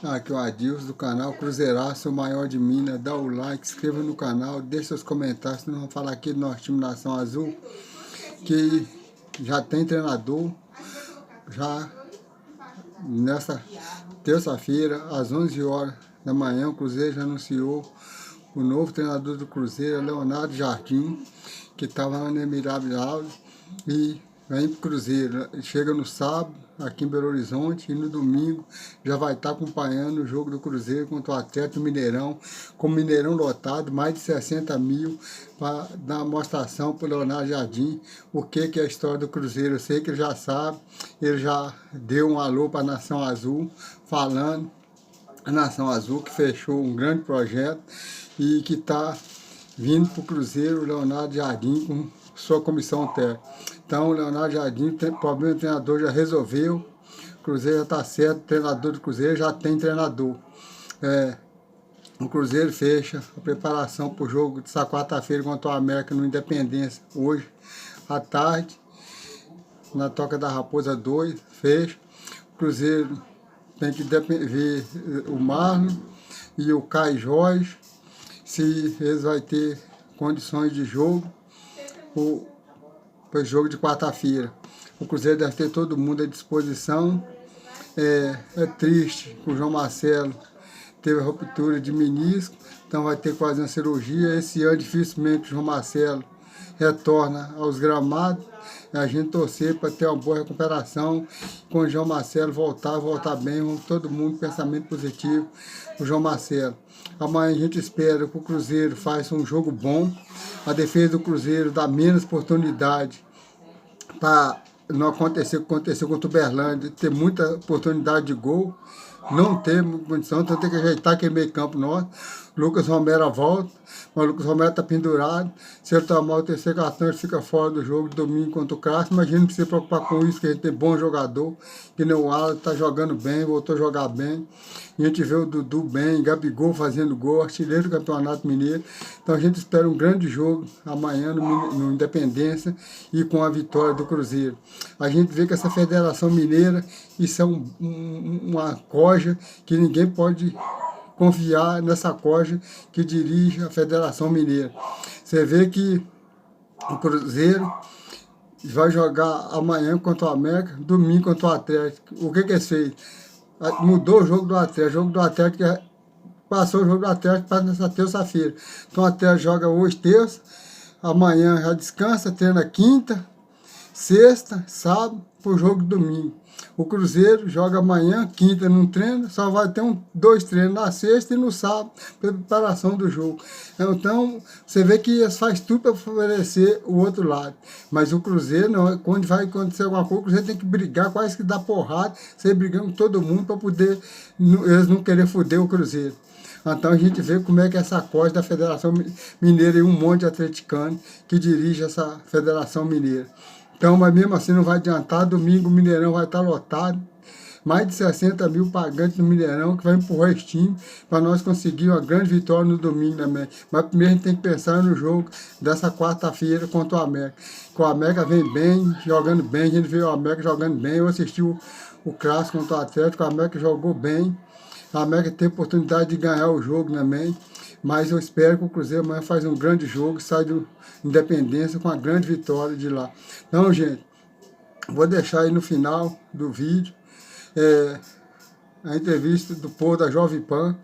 Aqui é o Adilson do canal Cruzeiraço, o maior de Minas. Dá o like, inscreva no canal, deixe seus comentários. Nós vamos falar aqui do nosso time Nação Azul, que já tem treinador. Já nessa terça-feira, às 11 horas da manhã, o Cruzeiro já anunciou o novo treinador do Cruzeiro, Leonardo Jardim, que estava lá no Emirados e vem para o Cruzeiro. Chega no sábado, aqui em Belo Horizonte, e no domingo já vai estar acompanhando o jogo do Cruzeiro contra o Atlético Mineirão, com o Mineirão lotado, mais de 60 mil, para dar uma mostração para o Leonardo Jardim, o que é a história do Cruzeiro. Eu sei que ele já sabe, ele já deu um alô para a Nação Azul, falando a Nação Azul que fechou um grande projeto e que está vindo para o Cruzeiro, o Leonardo Jardim, com sua comissão técnica. Então, o Leonardo Jardim, tem problema, o treinador já resolveu, o Cruzeiro já está certo, o treinador do Cruzeiro já tem treinador. O Cruzeiro fecha a preparação para o jogo dessa quarta-feira contra o América no Independência, hoje à tarde, na Toca da Raposa 2, fecha. O Cruzeiro tem que ver o Marlon e o Caio Jorge, se eles vão ter condições de jogo para o jogo de quarta-feira. O Cruzeiro deve ter todo mundo à disposição. É triste que o João Marcelo teve a ruptura de menisco, então vai ter que fazer uma cirurgia. Esse ano dificilmente o João Marcelo retorna aos gramados. A gente torcer para ter uma boa recuperação. Quando o João Marcelo voltar bem, vamos todo mundo pensamento positivo o João Marcelo. Amanhã a gente espera que o Cruzeiro faça um jogo bom. A defesa do Cruzeiro dá menos oportunidade para não acontecer o que aconteceu contra o Uberlândia, ter muita oportunidade de gol. Não temos condição, então tem que ajeitar aquele meio campo nosso. Lucas Romero volta, mas o Lucas Romero está pendurado. Se ele tomar o terceiro cartão, ele fica fora do jogo de domingo contra o Castro. Mas a gente não precisa se preocupar com isso, que a gente tem bom jogador. Que nem o Alan está jogando bem, voltou a jogar bem. A gente vê o Dudu bem, Gabigol fazendo gol, artilheiro do Campeonato Mineiro. Então a gente espera um grande jogo amanhã no Independência e com a vitória do Cruzeiro. A gente vê que essa Federação Mineira, isso é uma coja que ninguém pode confiar nessa coja que dirige a Federação Mineira. Você vê que o Cruzeiro vai jogar amanhã contra o América, domingo contra o Atlético. O que eles fez? Mudou o jogo do Atlético. O jogo do Atlético passou o jogo do Atlético para nessa terça-feira. Então o Atlético joga hoje terça, amanhã já descansa, treina quinta, sexta, sábado, para o jogo de domingo. O Cruzeiro joga amanhã, quinta não treina, só vai ter dois treinos na sexta e no sábado, para preparação do jogo. Então, você vê que eles fazem tudo para favorecer o outro lado. Mas o Cruzeiro, não, quando vai acontecer alguma coisa, o Cruzeiro tem que brigar, quase que dar porrada, você brigando com todo mundo para poder, eles não querer foder o Cruzeiro. Então a gente vê como é que essa coisa da Federação Mineira e um monte de atleticano que dirige essa Federação Mineira. Então, mas mesmo assim não vai adiantar, domingo o Mineirão vai estar lotado, mais de 60 mil pagantes no Mineirão, que vai empurrar esse time para nós conseguir uma grande vitória no domingo também. Mas primeiro a gente tem que pensar no jogo dessa quarta-feira contra o América. Que o América vem bem, jogando bem, a gente vê o América jogando bem. Eu assisti o clássico contra o Atlético, o América jogou bem. A América tem oportunidade de ganhar o jogo também, mas eu espero que o Cruzeiro amanhã faz um grande jogo, sai do Independência com uma grande vitória de lá. Então, gente, vou deixar aí no final do vídeo a entrevista do povo da Jovem Pan,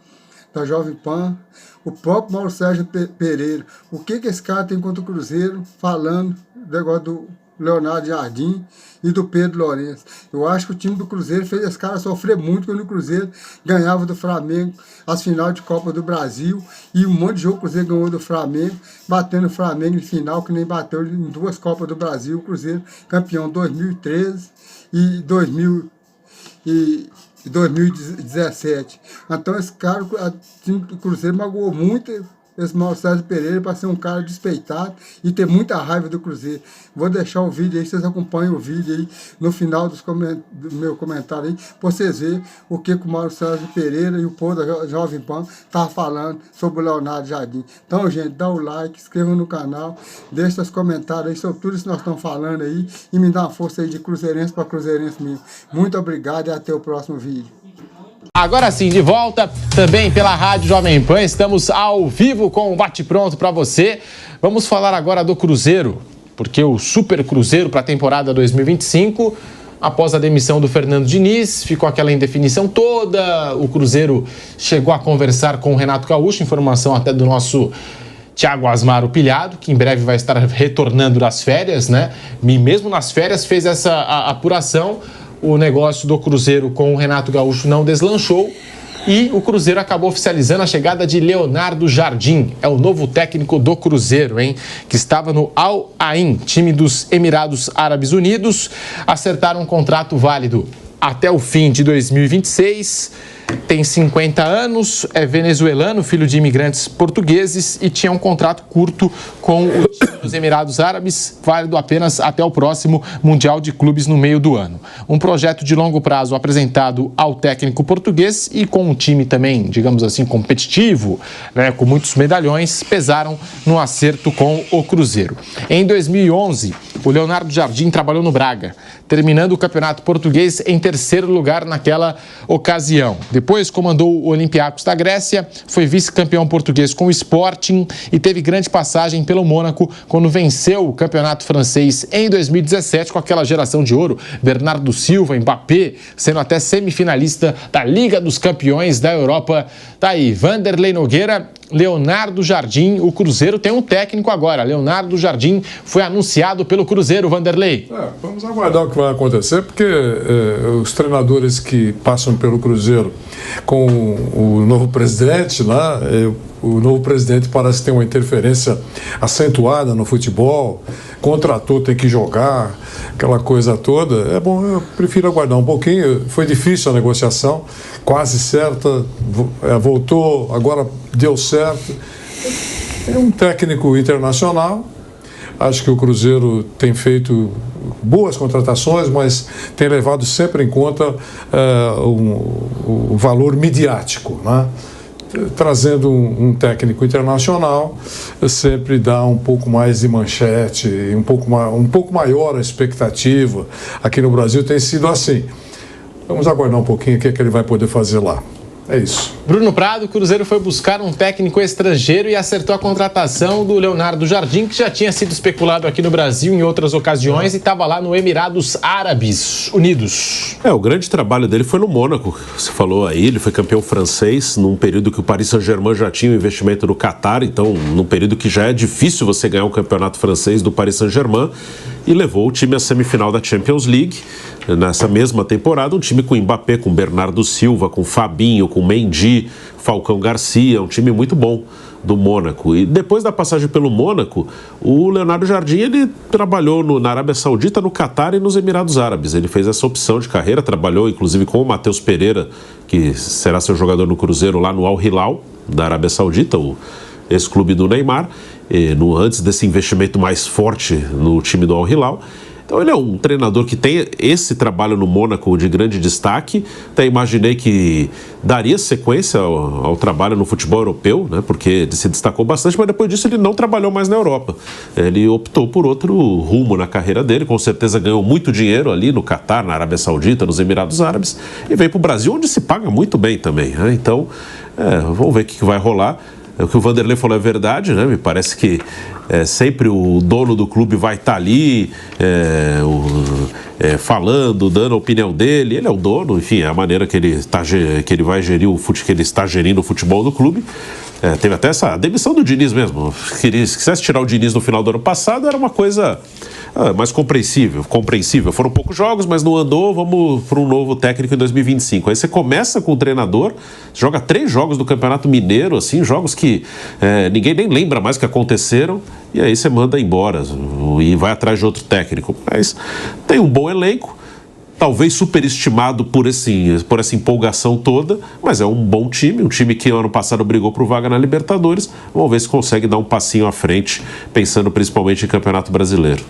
o próprio Mauro Sérgio Pereira. O que esse cara tem contra o Cruzeiro, falando do negócio do Leonardo Jardim e do Pedro Lourenço. Eu acho que o time do Cruzeiro fez esse cara sofrer muito quando o Cruzeiro ganhava do Flamengo as finais de Copa do Brasil, e um monte de jogo o Cruzeiro ganhou do Flamengo, batendo o Flamengo em final, que nem bateu em duas Copas do Brasil. O Cruzeiro campeão 2013 e 2017. Então esse cara, o time do Cruzeiro magoou muito esse Mauro Sérgio Pereira para ser um cara despeitado e ter muita raiva do Cruzeiro. Vou deixar o vídeo aí, vocês acompanham o vídeo aí no final do meu comentário aí, para vocês verem o que o Mauro Sérgio Pereira e o povo da Jovem Pan tá falando sobre o Leonardo Jardim. Então, gente, dá o like, inscreva no canal, deixa seus comentários aí sobre tudo isso que nós estamos falando aí e me dá uma força aí de cruzeirense para cruzeirense mesmo. Muito obrigado e até o próximo vídeo. Agora sim, de volta também pela Rádio Jovem Pan. Estamos ao vivo com um bate-pronto para você. Vamos falar agora do Cruzeiro, porque o Super Cruzeiro para a temporada 2025, após a demissão do Fernando Diniz, ficou aquela indefinição toda. O Cruzeiro chegou a conversar com o Renato Gaúcho, informação até do nosso Thiago Asmaro Pilhado, que em breve vai estar retornando das férias, né? E mesmo nas férias fez essa apuração. O negócio do Cruzeiro com o Renato Gaúcho não deslanchou e o Cruzeiro acabou oficializando a chegada de Leonardo Jardim. É o novo técnico do Cruzeiro, hein? Que estava no Al Ain, time dos Emirados Árabes Unidos. Acertaram um contrato válido até o fim de 2026. Tem 50 anos, é venezuelano, filho de imigrantes portugueses e tinha um contrato curto com o time dos Emirados Árabes, válido apenas até o próximo Mundial de Clubes no meio do ano. Um projeto de longo prazo apresentado ao técnico português e com um time também, digamos assim, competitivo, né, com muitos medalhões, pesaram no acerto com o Cruzeiro. Em 2011, o Leonardo Jardim trabalhou no Braga, terminando o Campeonato Português em terceiro lugar naquela ocasião. Depois comandou o Olympiacos da Grécia, foi vice-campeão português com o Sporting e teve grande passagem pelo Mônaco quando venceu o campeonato francês em 2017 com aquela geração de ouro, Bernardo Silva, Mbappé, sendo até semifinalista da Liga dos Campeões da Europa. Tá aí, Vanderlei Nogueira, Leonardo Jardim, o Cruzeiro tem um técnico agora. Leonardo Jardim foi anunciado pelo Cruzeiro, Vanderlei. Vamos aguardar o que vai acontecer, porque os treinadores que passam pelo Cruzeiro com o novo presidente lá, o novo presidente parece ter uma interferência acentuada no futebol, contratou, tem que jogar, aquela coisa toda. É bom, eu prefiro aguardar um pouquinho. Foi difícil a negociação, quase certa, voltou, agora deu certo. É um técnico internacional. Acho que o Cruzeiro tem feito boas contratações, mas tem levado sempre em conta o valor midiático, né? Trazendo um técnico internacional sempre dá um pouco mais de manchete, um pouco maior a expectativa. Aqui no Brasil tem sido assim. Vamos aguardar um pouquinho o que ele vai poder fazer lá. É isso. Bruno Prado, o Cruzeiro foi buscar um técnico estrangeiro e acertou a contratação do Leonardo Jardim, que já tinha sido especulado aqui no Brasil em outras ocasiões e estava lá no Emirados Árabes Unidos. O grande trabalho dele foi no Mônaco. Você falou aí, ele foi campeão francês num período que o Paris Saint-Germain já tinha um investimento no Qatar, então num período que já é difícil você ganhar um campeonato francês do Paris Saint-Germain, e levou o time à semifinal da Champions League. Nessa mesma temporada, um time com Mbappé, com Bernardo Silva, com Fabinho, com Mendy, Falcão Garcia, um time muito bom do Mônaco. E depois da passagem pelo Mônaco, o Leonardo Jardim, ele trabalhou na Arábia Saudita, no Qatar e nos Emirados Árabes. Ele fez essa opção de carreira, trabalhou inclusive com o Matheus Pereira, que será seu jogador no Cruzeiro lá no Al Hilal, da Arábia Saudita, o ex-clube do Neymar, antes desse investimento mais forte no time do Al Hilal. Então ele é um treinador que tem esse trabalho no Mônaco de grande destaque. Até imaginei que daria sequência ao trabalho no futebol europeu, né? Porque ele se destacou bastante, mas depois disso ele não trabalhou mais na Europa. Ele optou por outro rumo na carreira dele, com certeza ganhou muito dinheiro ali no Qatar, na Arábia Saudita, nos Emirados Árabes, e veio para o Brasil, onde se paga muito bem também, né? Então, vamos ver o que vai rolar. O que o Vanderlei falou é verdade, né? Me parece que sempre o dono do clube vai estar ali falando, dando a opinião dele. Ele é o dono, enfim, é a maneira que ele vai gerir que ele está gerindo o futebol do clube. Teve até essa demissão do Diniz mesmo. Se quisesse tirar o Diniz no final do ano passado, era uma coisa mais compreensível. Foram poucos jogos, mas não andou, vamos para um novo técnico em 2025. Aí você começa com o treinador, joga 3 jogos do Campeonato Mineiro, assim, jogos que ninguém nem lembra mais que aconteceram, e aí você manda embora e vai atrás de outro técnico. Mas tem um bom elenco, talvez superestimado por essa empolgação toda, mas é um bom time, um time que ano passado brigou por vaga na Libertadores. Vamos ver se consegue dar um passinho à frente, pensando principalmente em Campeonato Brasileiro.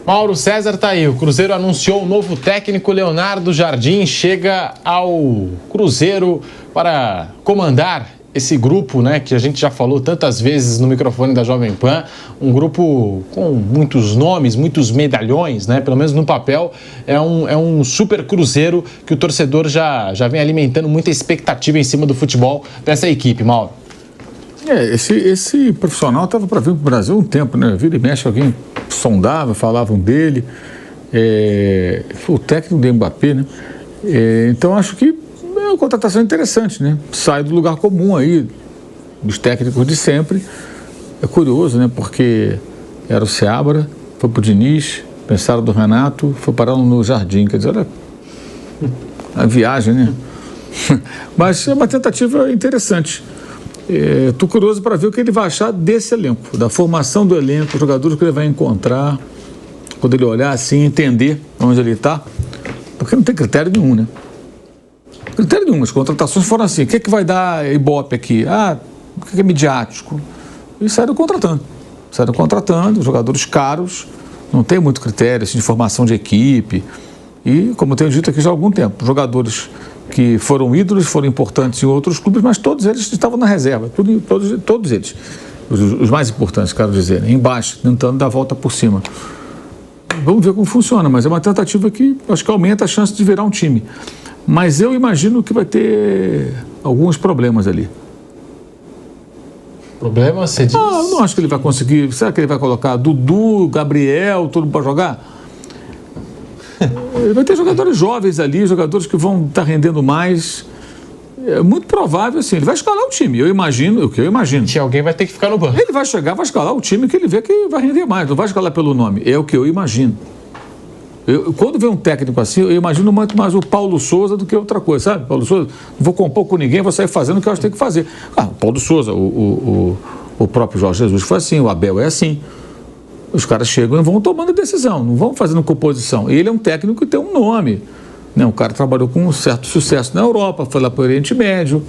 Mauro César tá aí, o Cruzeiro anunciou o novo técnico. Leonardo Jardim chega ao Cruzeiro para comandar esse grupo, né, que a gente já falou tantas vezes no microfone da Jovem Pan, um grupo com muitos nomes, muitos medalhões, né, pelo menos no papel, é um super Cruzeiro que o torcedor já vem alimentando muita expectativa em cima do futebol dessa equipe, Mauro. Esse profissional estava para vir para o Brasil há um tempo, né? Vira e mexe, alguém sondava, falavam dele. Foi o técnico do Mbappé, né? Então acho que é uma contratação interessante, né? Sai do lugar comum aí, dos técnicos de sempre. É curioso, né? Porque era o Seabra, foi para o Diniz, pensaram do Renato, foi parar no Jardim. Quer dizer, olha a viagem, né? Mas é uma tentativa interessante. Estou curioso para ver o que ele vai achar desse elenco, da formação do elenco, os jogadores que ele vai encontrar, quando ele olhar assim, entender onde ele está, porque não tem critério nenhum, né? Critério nenhum, as contratações foram assim, o que é que vai dar Ibope aqui? O que é midiático? E saíram contratando, jogadores caros, não tem muito critério assim, de formação de equipe, e como eu tenho dito aqui já há algum tempo, jogadores que foram ídolos, foram importantes em outros clubes, mas todos eles estavam na reserva, todos eles, os mais importantes, quero dizer, embaixo, tentando dar a volta por cima. Vamos ver como funciona, mas é uma tentativa que acho que aumenta a chance de virar um time. Mas eu imagino que vai ter alguns problemas ali. Problema, você diz? Eu não acho que ele vai conseguir. Será que ele vai colocar Dudu, Gabriel, todo mundo para jogar? Ele vai ter jogadores jovens ali, jogadores que vão estar rendendo mais. É muito provável, assim, ele vai escalar o time. O que eu imagino. Que alguém vai ter que ficar no banco. Ele vai chegar, vai escalar o time que ele vê que vai render mais, não vai escalar pelo nome. É o que eu imagino. Quando vem um técnico assim, eu imagino muito mais o Paulo Souza do que outra coisa, sabe? Paulo Souza, não vou compor com ninguém, vou sair fazendo o que eu acho que tem que fazer. O Paulo Souza, o próprio Jorge Jesus foi assim, o Abel é assim. Os caras chegam e vão tomando decisão, não vão fazendo composição. E ele é um técnico que tem um nome. Né? O cara trabalhou com um certo sucesso na Europa, foi lá para o Oriente Médio.